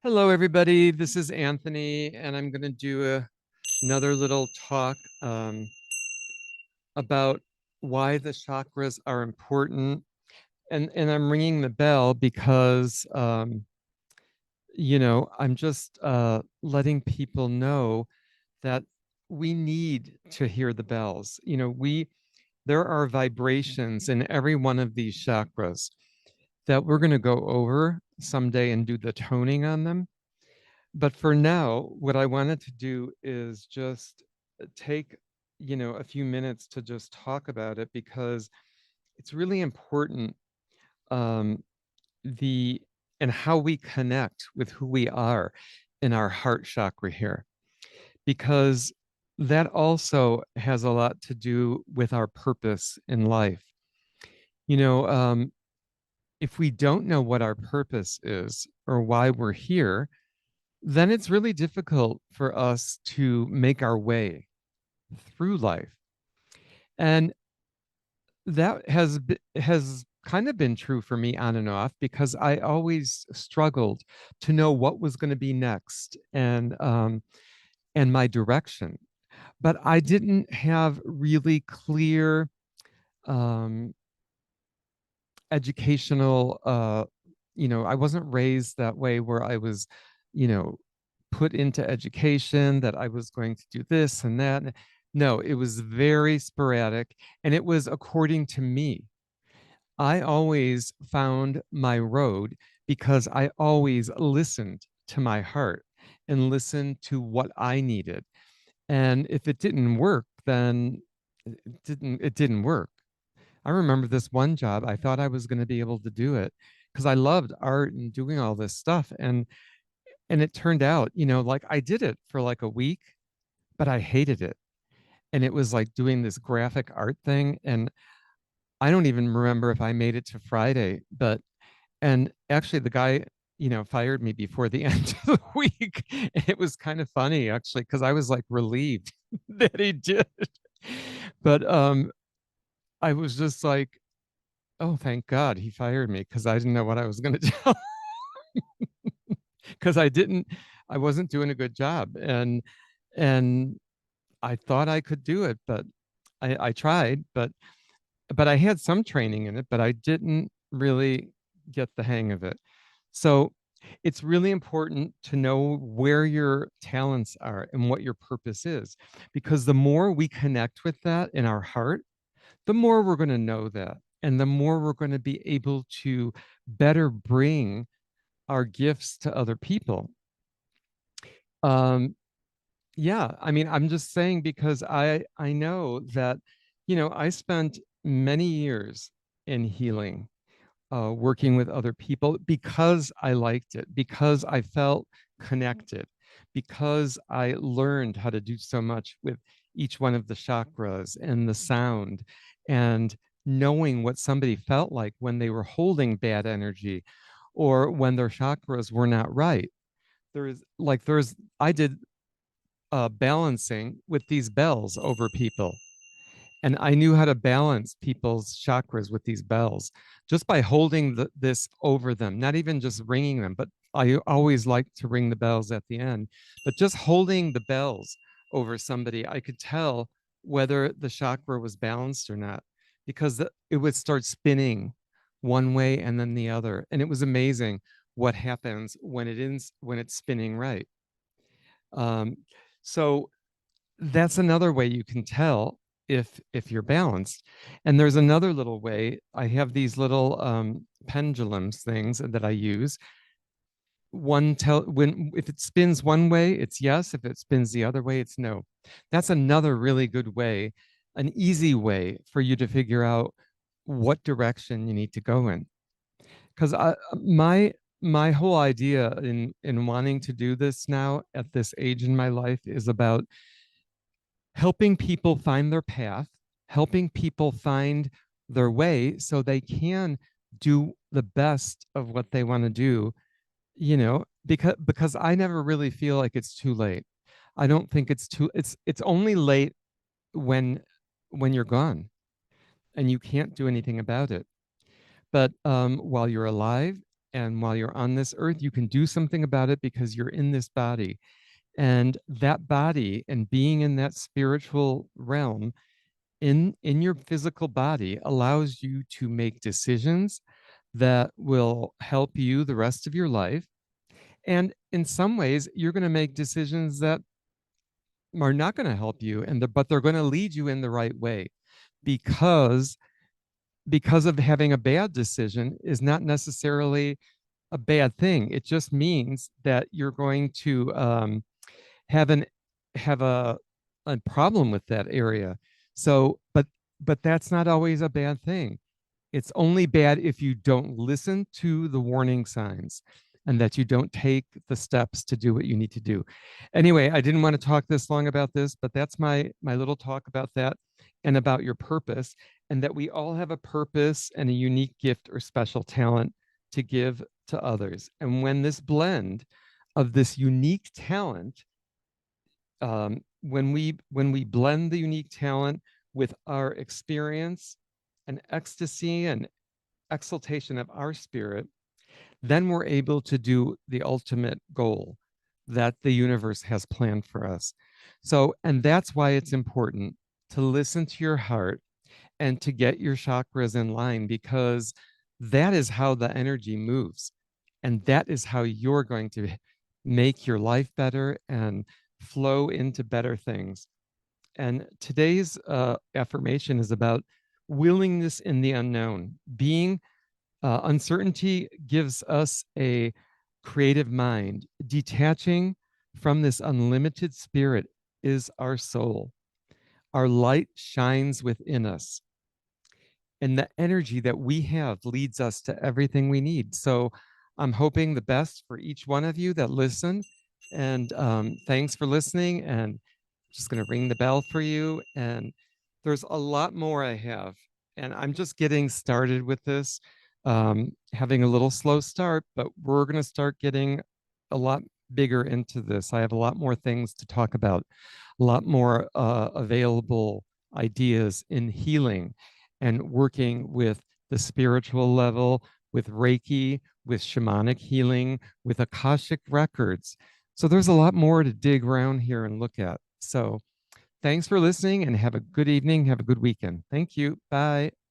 Hello, everybody. This is Anthony, and I'm going to do another little talk about why the chakras are important. And I'm ringing the bell because, I'm just letting people know that we need to hear the bells. There are vibrations in every one of these chakras that we're going to go over someday and do the toning on them. But for now, what I wanted to do is just take, a few minutes to just talk about it because it's really important, um, the and how we connect with who we are in our heart chakra here, because that also has a lot to do with our purpose in life. You know, um, if we don't know what our purpose is or why we're here, then it's really difficult for us to make our way through life. And that has kind of been true for me on and off because I always struggled to know what was going to be next and my direction. But I didn't have really clear um, educational I wasn't raised that way where I was, you know, put into education that I was going to do this and that. No, it was very sporadic and it was according to me. I always found my road because I always listened to my heart and listened to what I needed. And if it didn't work, then it didn't work. I remember this one job, I thought I was going to be able to do it because I loved art and doing all this stuff. And it turned out, like I did it for like a week, but I hated it. And it was like doing this graphic art thing. And I don't even remember if I made it to Friday, but and actually the guy, fired me before the end of the week. It was kind of funny actually, because I was like relieved that he did. But I was just like, oh, thank God he fired me because I didn't know what I was going to tell because I wasn't doing a good job. And I thought I could do it, but I tried, but I had some training in it, but I didn't really get the hang of it. So it's really important to know where your talents are and what your purpose is, because the more we connect with that in our heart, the more we're going to know that. And the more we're going to be able to better bring our gifts to other people. Um, yeah, I mean, I'm just saying because I know that, I spent many years in healing, working with other people because I liked it, because I felt connected, because I learned how to do so much with each one of the chakras and the sound and knowing what somebody felt like when they were holding bad energy or when their chakras were not right. I did balancing with these bells over people. And I knew how to balance people's chakras with these bells just by holding this over them, not even just ringing them, but I always like to ring the bells at the end. But just holding the bells over somebody, I could tell whether the chakra was balanced or not because it would start spinning one way and then the other. And it was amazing what happens when it's spinning right. Um, so that's another way you can tell if you're balanced. And there's another little way. I have these little pendulums things that I use. One tell when if it spins one way, it's yes. If it spins the other way, it's no. That's another really good way, an easy way for you to figure out what direction you need to go in. Because my whole idea in wanting to do this now at this age in my life is about helping people find their path, helping people find their way so they can do the best of what they want to do, because I never really feel like it's too late. I don't think it's only late when you're gone and you can't do anything about it. But while you're alive, And while you're on this earth, you can do something about it because you're in this body. And that body and being in that spiritual realm in your physical body allows you to make decisions that will help you the rest of your life. And in some ways, you're going to make decisions that are not going to help you, but they're going to lead you in the right way, because of having a bad decision is not necessarily a bad thing. It just means that you're going to have an have a problem with that area. So, but that's not always a bad thing. It's only bad if you don't listen to the warning signs and that you don't take the steps to do what you need to do. Anyway, I didn't want to talk this long about this, but that's my little talk about that and about your purpose, and that we all have a purpose and a unique gift or special talent to give to others. And when this blend of this unique talent, when we blend the unique talent with our experience and ecstasy and exaltation of our spirit, then we're able to do the ultimate goal that the universe has planned for us. So, and that's why it's important to listen to your heart and to get your chakras in line, because that is how the energy moves. And that is how you're going to make your life better and flow into better things. And today's affirmation is about willingness in the unknown. Being uncertainty gives us a creative mind. Detaching from this unlimited spirit is our soul. Our light shines within us, and the energy that we have leads us to everything we need. So I'm hoping the best for each one of you that listen. And thanks for listening. And just going to ring the bell for you. And there's a lot more I have. And I'm just getting started with this, having a little slow start, but we're going to start getting a lot bigger into this. I have a lot more things to talk about, a lot more available ideas in healing and working with the spiritual level, with Reiki, with shamanic healing, with Akashic records. So there's a lot more to dig around here and look at. So thanks for listening and have a good evening. Have a good weekend. Thank you. Bye.